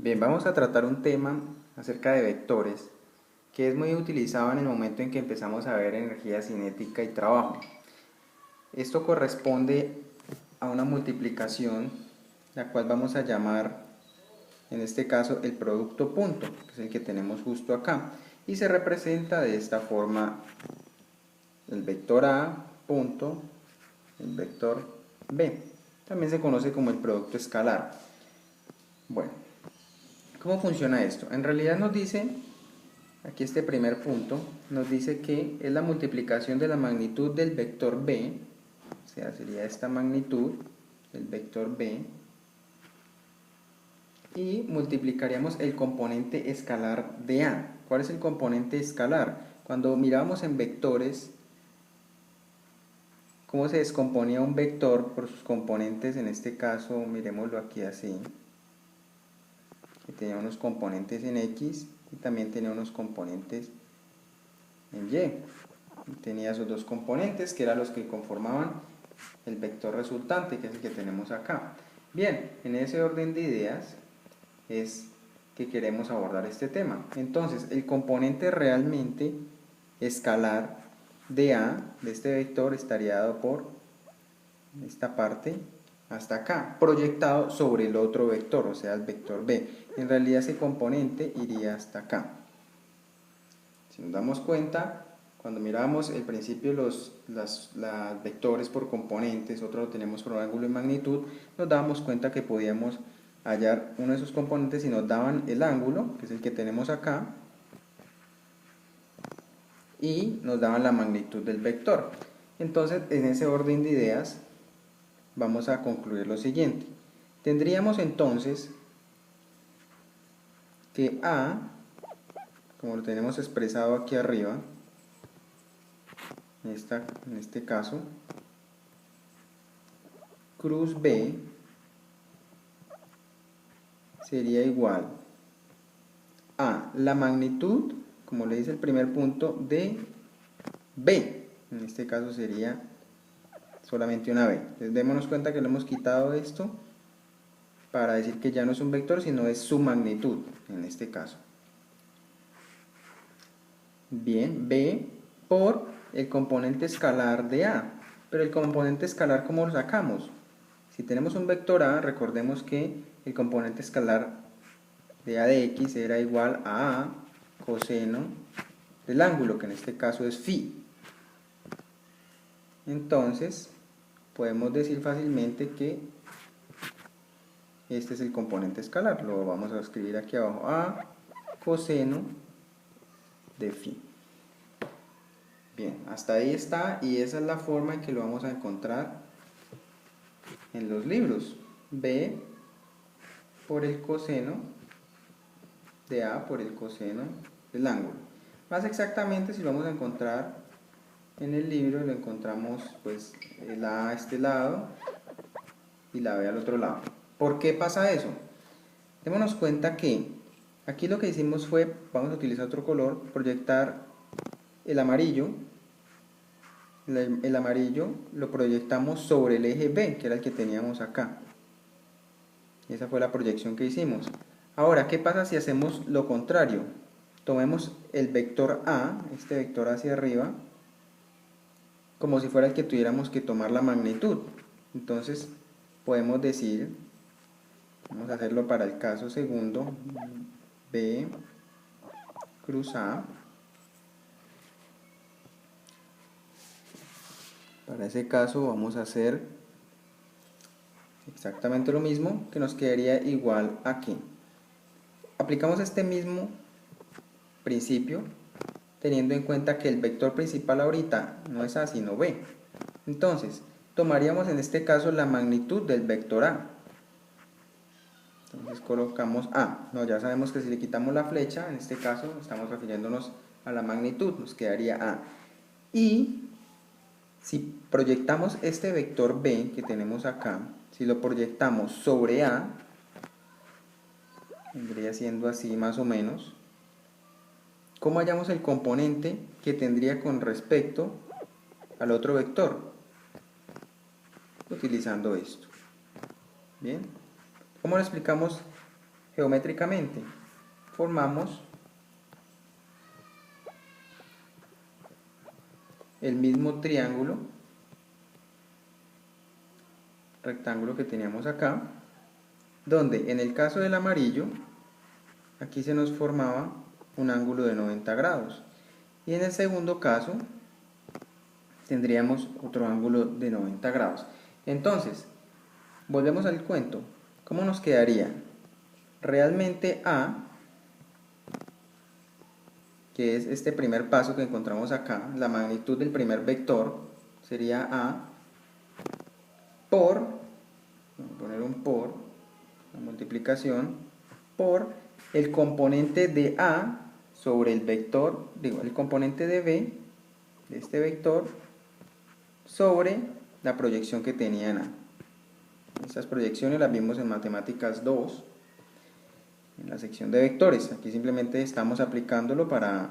Bien, vamos a tratar un tema acerca de vectores que es muy utilizado en el momento en que empezamos a ver energía cinética y trabajo. Esto corresponde a una multiplicación, la cual vamos a llamar, en este caso, el producto punto, que es el que tenemos justo acá, y se representa de esta forma: el vector A punto, el vector B. También se conoce como el producto escalar. Bueno, ¿cómo funciona esto? En realidad nos dice, aquí este primer punto, nos dice que es la multiplicación de la magnitud del vector B, o sea, sería esta magnitud, el vector B, y multiplicaríamos el componente escalar de A. ¿Cuál es el componente escalar? Cuando miramos en vectores, cómo se descomponía un vector por sus componentes, en este caso, miremoslo aquí así, que tenía unos componentes en X y también tenía unos componentes en Y. Tenía esos dos componentes que eran los que conformaban el vector resultante, que es el que tenemos acá. Bien, en ese orden de ideas es que queremos abordar este tema. Entonces, el componente realmente escalar de A, de este vector, estaría dado por esta parte hasta acá, proyectado sobre el otro vector, o sea, el vector B. En realidad ese componente iría hasta acá. Si nos damos cuenta, cuando miramos el principio los vectores por componentes, otro lo tenemos por ángulo y magnitud, nos dábamos cuenta que podíamos hallar uno de esos componentes y nos daban el ángulo, que es el que tenemos acá, y nos daban la magnitud del vector. Entonces, en ese orden de ideas, vamos a concluir lo siguiente. Tendríamos entonces que A, como lo tenemos expresado aquí arriba, en este caso, cruz B sería igual a la magnitud, como le dice el primer punto, de B. En este caso sería solamente una B. Entonces démonos cuenta que le hemos quitado esto para decir que ya no es un vector, sino es su magnitud, en este caso. Bien, B por el componente escalar de A. Pero el componente escalar, ¿cómo lo sacamos? Si tenemos un vector A, recordemos que el componente escalar de A de X era igual a A coseno del ángulo, que en este caso es phi. Entonces, podemos decir fácilmente que este es el componente escalar. Lo vamos a escribir aquí abajo: A coseno de phi. Bien, hasta ahí está, y esa es la forma en que lo vamos a encontrar en los libros. B por el coseno de A por el coseno del ángulo. Más exactamente, si lo vamos a encontrar en el libro, lo encontramos pues el A a este lado y la B al otro lado. ¿Por qué pasa eso? Démonos cuenta que aquí lo que hicimos fue, vamos a utilizar otro color, proyectar el amarillo. El amarillo lo proyectamos sobre el eje B, que era el que teníamos acá. Esa fue la proyección que hicimos. Ahora, ¿qué pasa si hacemos lo contrario? Tomemos el vector A, este vector hacia arriba, como si fuera el que tuviéramos que tomar la magnitud. Entonces, podemos decir, vamos a hacerlo para el caso segundo, B cruz A. Para ese caso vamos a hacer exactamente lo mismo, que nos quedaría igual aquí. Aplicamos este mismo principio teniendo en cuenta que el vector principal ahorita no es A sino B. Entonces, tomaríamos en este caso la magnitud del vector A. Entonces colocamos A. No, ya sabemos que si le quitamos la flecha, en este caso estamos refiriéndonos a la magnitud, nos quedaría A. Y si proyectamos este vector B que tenemos acá, si lo proyectamos sobre A, vendría siendo así más o menos. ¿Cómo hallamos el componente que tendría con respecto al otro vector? Utilizando esto. Bien. ¿Cómo lo explicamos geométricamente. Formamos el mismo triángulo, rectángulo que teníamos acá, donde en el caso del amarillo, aquí se nos formaba un ángulo de 90 grados. Y en el segundo caso, tendríamos otro ángulo de 90 grados. Entonces, volvemos al cuento. ¿Cómo nos quedaría? Realmente A, que es este primer paso que encontramos acá, la magnitud del primer vector sería A por, vamos a poner un por, la multiplicación, por el componente de A sobre el vector, digo, el componente de B, de este vector, sobre la proyección que tenía en A. Estas proyecciones las vimos en Matemáticas 2, en la sección de vectores. Aquí simplemente estamos aplicándolo para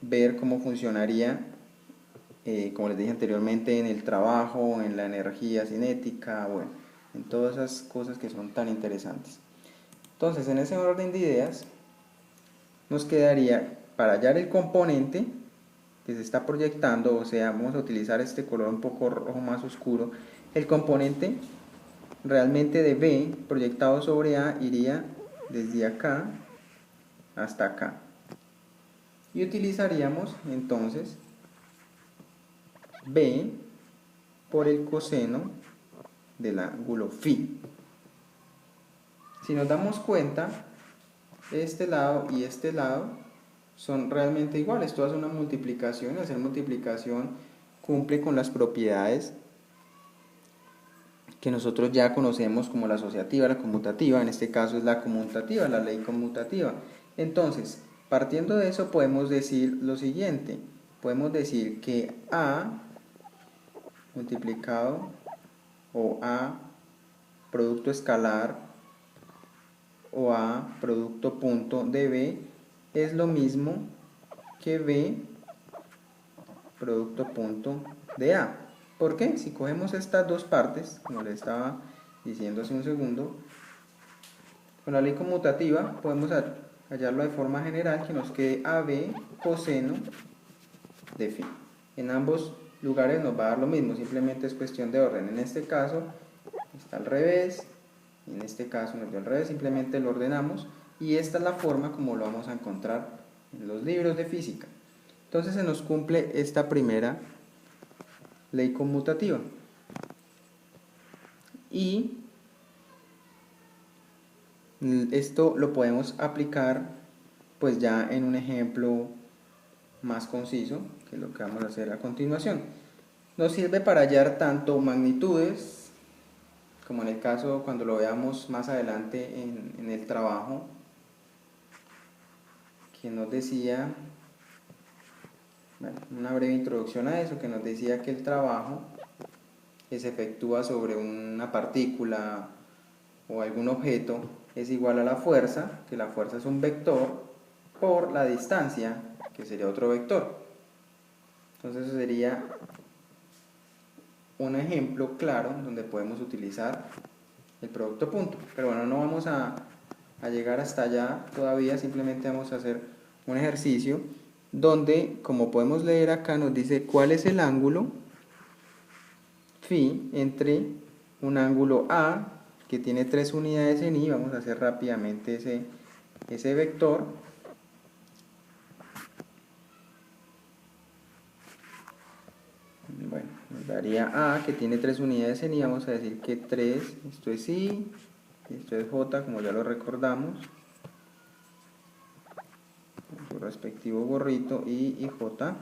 ver cómo funcionaría, como les dije anteriormente, en el trabajo, en la energía cinética, bueno, en todas esas cosas que son tan interesantes. Entonces, en ese orden de ideas, nos quedaría, para hallar el componente que se está proyectando, o sea, vamos a utilizar este color un poco rojo más oscuro, el componente realmente de B proyectado sobre A iría desde acá hasta acá. Y utilizaríamos entonces B por el coseno del ángulo φ. Si nos damos cuenta, este lado y este lado son realmente iguales, todas son una multiplicación, y hacer multiplicación cumple con las propiedades que nosotros ya conocemos como la asociativa, la conmutativa, en este caso es la conmutativa, la ley conmutativa. Entonces, partiendo de eso podemos decir lo siguiente, podemos decir que A multiplicado o A producto escalar o A producto punto de B es lo mismo que B producto punto de A. ¿Por qué? Si cogemos estas dos partes, como les estaba diciendo hace un segundo, con la ley conmutativa podemos hallarlo de forma general que nos quede AB coseno de φ. En ambos lugares nos va a dar lo mismo, simplemente es cuestión de orden. En este caso está al revés, y en este caso nos dio al revés, simplemente lo ordenamos y esta es la forma como lo vamos a encontrar en los libros de física. Entonces se nos cumple esta primera ley conmutativa. Y esto lo podemos aplicar pues ya en un ejemplo más conciso, que es lo que vamos a hacer a continuación. Nos sirve para hallar tanto magnitudes, como en el caso cuando lo veamos más adelante en el trabajo, que nos decía, bueno, una breve introducción a eso, que nos decía que el trabajo que se efectúa sobre una partícula o algún objeto es igual a la fuerza, que la fuerza es un vector, por la distancia, que sería otro vector. Entonces eso sería un ejemplo claro donde podemos utilizar el producto punto. Pero bueno, no vamos a llegar hasta allá todavía, simplemente vamos a hacer un ejercicio donde, como podemos leer acá, nos dice cuál es el ángulo φ entre un ángulo A que tiene 3 unidades en Y. Vamos a hacer rápidamente ese vector. Bueno, nos daría A que tiene 3 unidades en Y. Vamos a decir que 3, esto es Y, esto es J, como ya lo recordamos, con su respectivo gorrito, y J.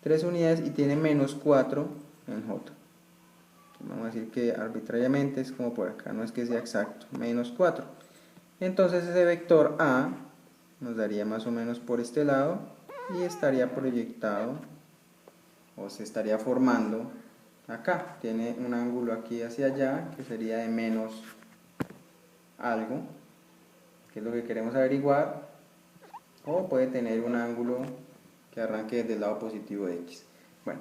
3 unidades y tiene menos 4 en J. Vamos a decir que arbitrariamente es como por acá, no es que sea exacto, menos 4. Entonces ese vector A nos daría más o menos por este lado y estaría proyectado o se estaría formando acá. Tiene un ángulo aquí hacia allá que sería de menos algo, que es lo que queremos averiguar, o puede tener un ángulo que arranque desde el lado positivo de X. Bueno,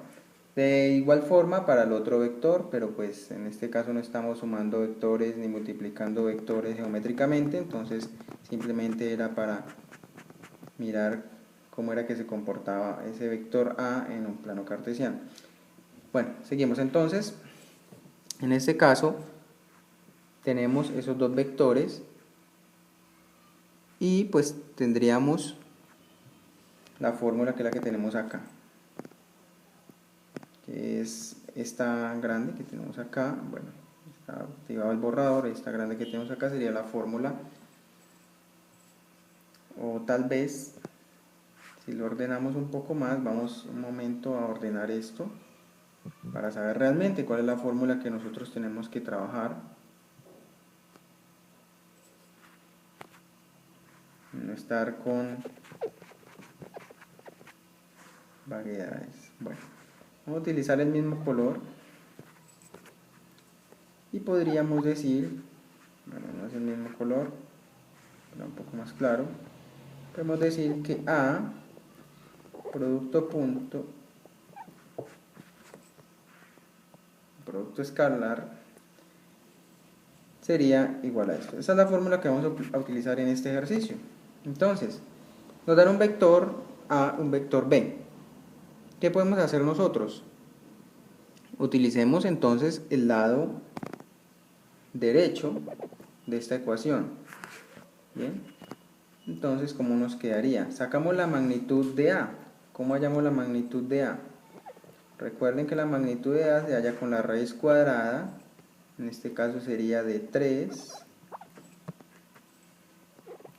De igual forma para el otro vector, pero pues en este caso no estamos sumando vectores ni multiplicando vectores geométricamente, entonces simplemente era para mirar cómo era que se comportaba ese vector A en un plano cartesiano. Bueno, seguimos entonces. En este caso tenemos esos dos vectores y pues tendríamos la fórmula que es la que tenemos acá, que es esta grande que tenemos acá. Bueno, está activado el borrador. Esta grande que tenemos acá sería la fórmula, o tal vez si lo ordenamos un poco más, vamos un momento a ordenar esto para saber realmente cuál es la fórmula que nosotros tenemos que trabajar, no estar con variedades. Bueno, vamos a utilizar el mismo color y podríamos decir, bueno, no es el mismo color, pero un poco más claro, podemos decir que A producto escalar sería igual a esto. Esa es la fórmula que vamos a utilizar en este ejercicio. Entonces, nos dan un vector A, un vector B. ¿Qué podemos hacer nosotros? Utilicemos entonces el lado derecho de esta ecuación. Bien, entonces, ¿cómo nos quedaría? Sacamos la magnitud de A. ¿Cómo hallamos la magnitud de A? Recuerden que la magnitud de A se halla con la raíz cuadrada, en este caso sería de 3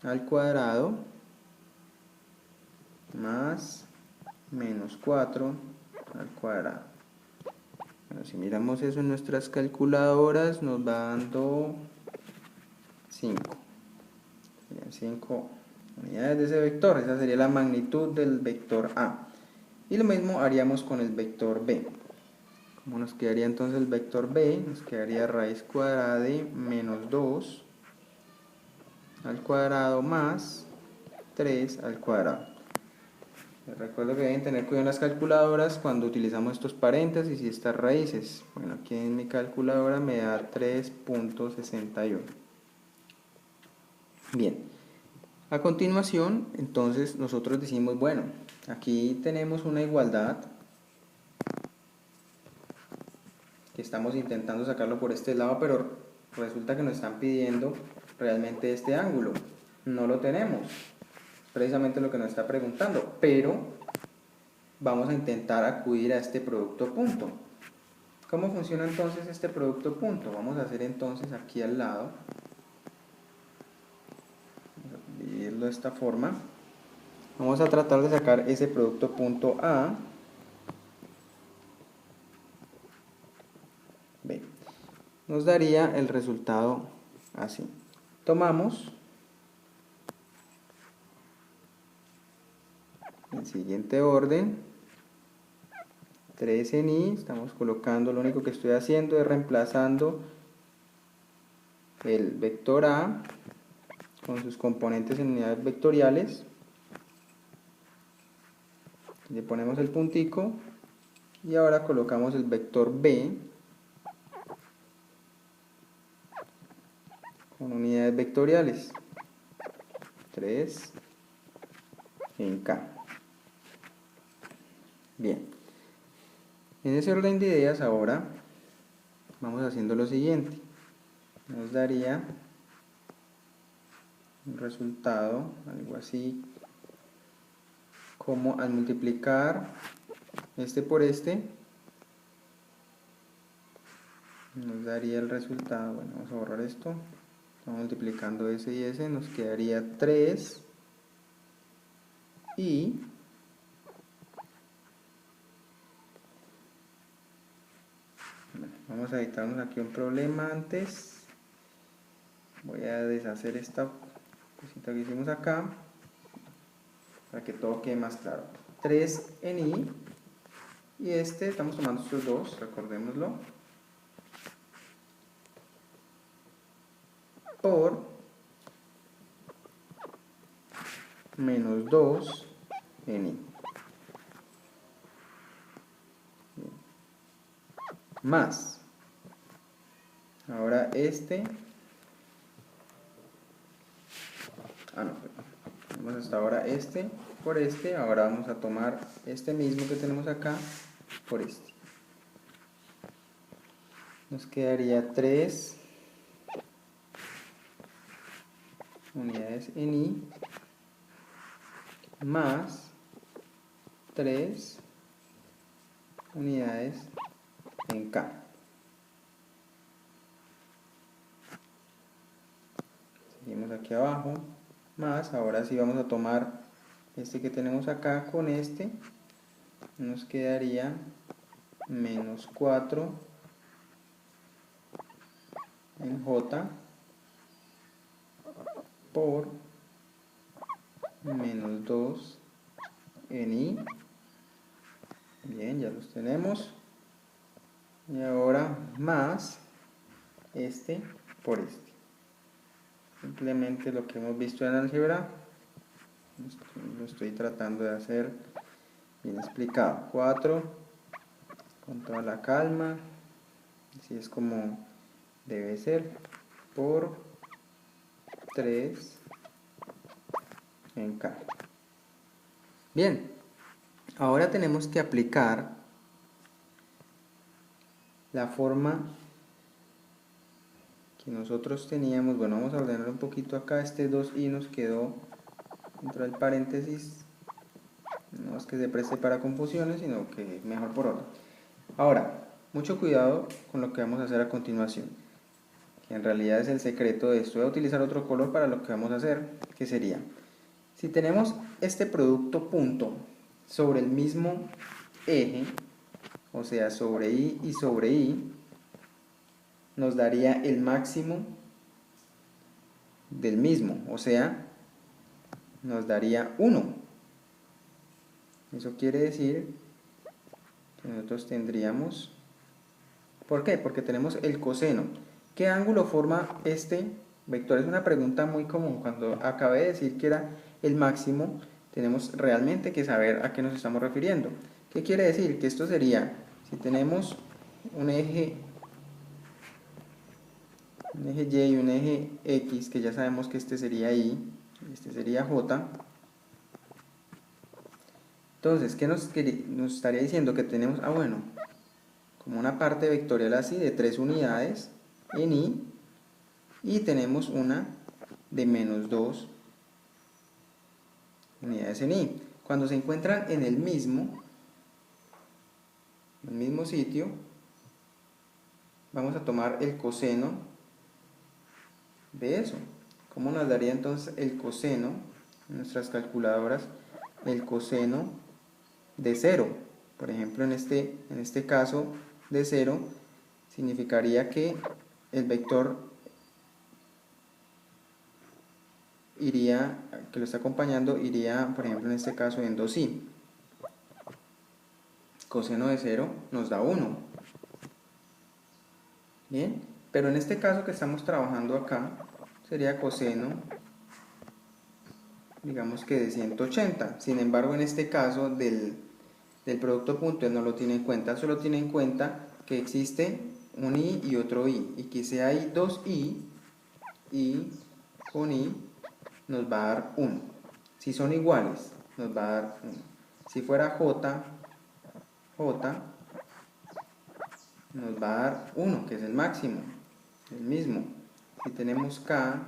al cuadrado más menos 4 al cuadrado. Bueno, si miramos eso en nuestras calculadoras, nos va dando 5. Serían 5 unidades de ese vector. Esa sería la magnitud del vector A. Y lo mismo haríamos con el vector B. ¿Cómo nos quedaría entonces el vector B? Nos quedaría raíz cuadrada de menos 2 al cuadrado más 3 al cuadrado. Les recuerdo que deben tener cuidado en las calculadoras cuando utilizamos estos paréntesis y estas raíces. Bueno, aquí en mi calculadora me da 3.61. Bien, a continuación, entonces nosotros decimos, bueno, aquí tenemos una igualdad que estamos intentando sacarlo por este lado, pero resulta que nos están pidiendo realmente este ángulo. No lo tenemos. Precisamente lo que nos está preguntando, pero vamos a intentar acudir a este producto punto. ¿Cómo funciona entonces este producto punto? Vamos a hacer entonces aquí al lado, vamos a dividirlo de esta forma. Vamos a tratar de sacar ese producto punto A, B. Nos daría el resultado así. Tomamos el siguiente orden, 3 en I, estamos colocando, lo único que estoy haciendo es reemplazando el vector A con sus componentes en unidades vectoriales. Le ponemos el puntico y ahora colocamos el vector B con unidades vectoriales, 3 en K. Bien, en ese orden de ideas ahora vamos haciendo lo siguiente. Nos daría un resultado, algo así como al multiplicar este por este, nos daría el resultado, bueno, vamos a borrar esto, estamos multiplicando ese y ese, nos quedaría 3 y bueno, vamos a evitarnos aquí un problema antes. Voy a deshacer esta cosita que hicimos acá para que todo quede más claro. 3 en I y este, estamos tomando estos dos, recordémoslo, por menos 2 en I. Bien. más. Ahora este, no, tenemos hasta ahora este por este, ahora vamos a tomar este mismo que tenemos acá por este. Nos quedaría 3 unidades en I más 3 unidades en K. Seguimos aquí abajo, más, ahora sí vamos a tomar este que tenemos acá con este, nos quedaría menos 4 en J por menos 2 en I. Bien, ya los tenemos. Y ahora más este por este. Simplemente lo que hemos visto en álgebra, lo estoy tratando de hacer bien explicado. 4 con toda la calma, así es como debe ser, por 3 en K. Bien, ahora tenemos que aplicar la forma que nosotros teníamos. Bueno, vamos a ordenar un poquito acá. Este 2i nos quedó dentro del paréntesis. No es que se preste para confusiones, sino que mejor por orden. Ahora, mucho cuidado con lo que vamos a hacer a continuación, que en realidad es el secreto de esto. Voy a utilizar otro color para lo que vamos a hacer, que sería, si tenemos este producto punto sobre el mismo eje, o sea, sobre I y sobre I, nos daría el máximo del mismo, o sea, nos daría 1. Eso quiere decir que nosotros tendríamos, ¿por qué? Porque tenemos el coseno. ¿Qué ángulo forma este vector? Es una pregunta muy común. Cuando acabé de decir que era el máximo, tenemos realmente que saber a qué nos estamos refiriendo. ¿Qué quiere decir? Que esto sería, si tenemos un eje Y y un eje X, que ya sabemos que este sería Y, este sería J. Entonces, ¿qué nos estaría diciendo? Que tenemos, bueno, como una parte vectorial así de 3 unidades en I, y tenemos una de menos 2 unidades en I. Cuando se encuentran en el mismo sitio, vamos a tomar el coseno de eso. ¿Cómo nos daría entonces el coseno en nuestras calculadoras? El coseno de 0. Por ejemplo, en este caso de 0, significaría que el vector iría, que lo está acompañando, iría, por ejemplo, en este caso en 2i. Coseno de 0 nos da 1. Bien, pero en este caso que estamos trabajando acá, sería coseno, digamos que de 180. Sin embargo, en este caso del producto punto, él no lo tiene en cuenta, solo tiene en cuenta que existe un i y otro i, y que si hay dos i con i nos va a dar 1. Si son iguales, nos va a dar 1. Si fuera j nos va a dar 1, que es el máximo, el mismo. Si tenemos k,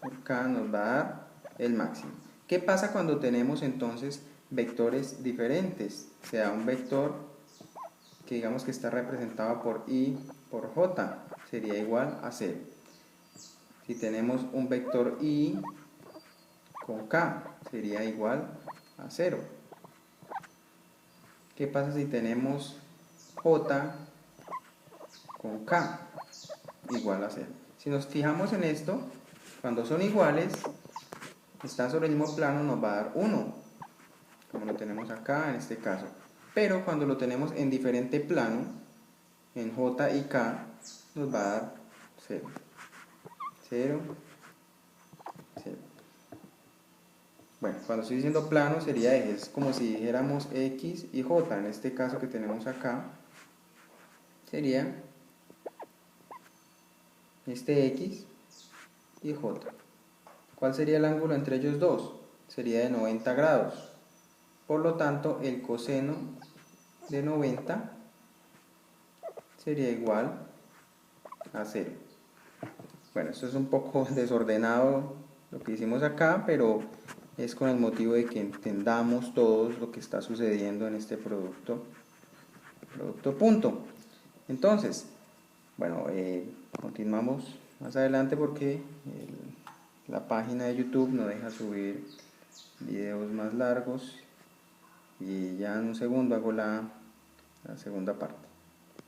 por k nos va a dar el máximo. ¿Qué pasa cuando tenemos entonces vectores diferentes? O sea, un vector que digamos que está representado por i por j, sería igual a 0. Si tenemos un vector i con k, sería igual a 0. ¿Qué pasa si tenemos j con k? Igual a 0. Si nos fijamos en esto, cuando son iguales, están sobre el mismo plano, nos va a dar 1, como lo tenemos acá en este caso. Pero cuando lo tenemos en diferente plano, en j y k, nos va a dar 0. 0, 0. Bueno, cuando estoy diciendo plano sería ejes, como si dijéramos x y j, en este caso que tenemos acá, sería este X y J. ¿Cuál sería el ángulo entre ellos dos? Sería de 90 grados. Por lo tanto, el coseno de 90 sería igual a 0. Bueno, esto es un poco desordenado lo que hicimos acá, pero es con el motivo de que entendamos todos lo que está sucediendo en este producto punto. Entonces, bueno, continuamos más adelante porque la página de YouTube no deja subir videos más largos y ya en un segundo hago la segunda parte.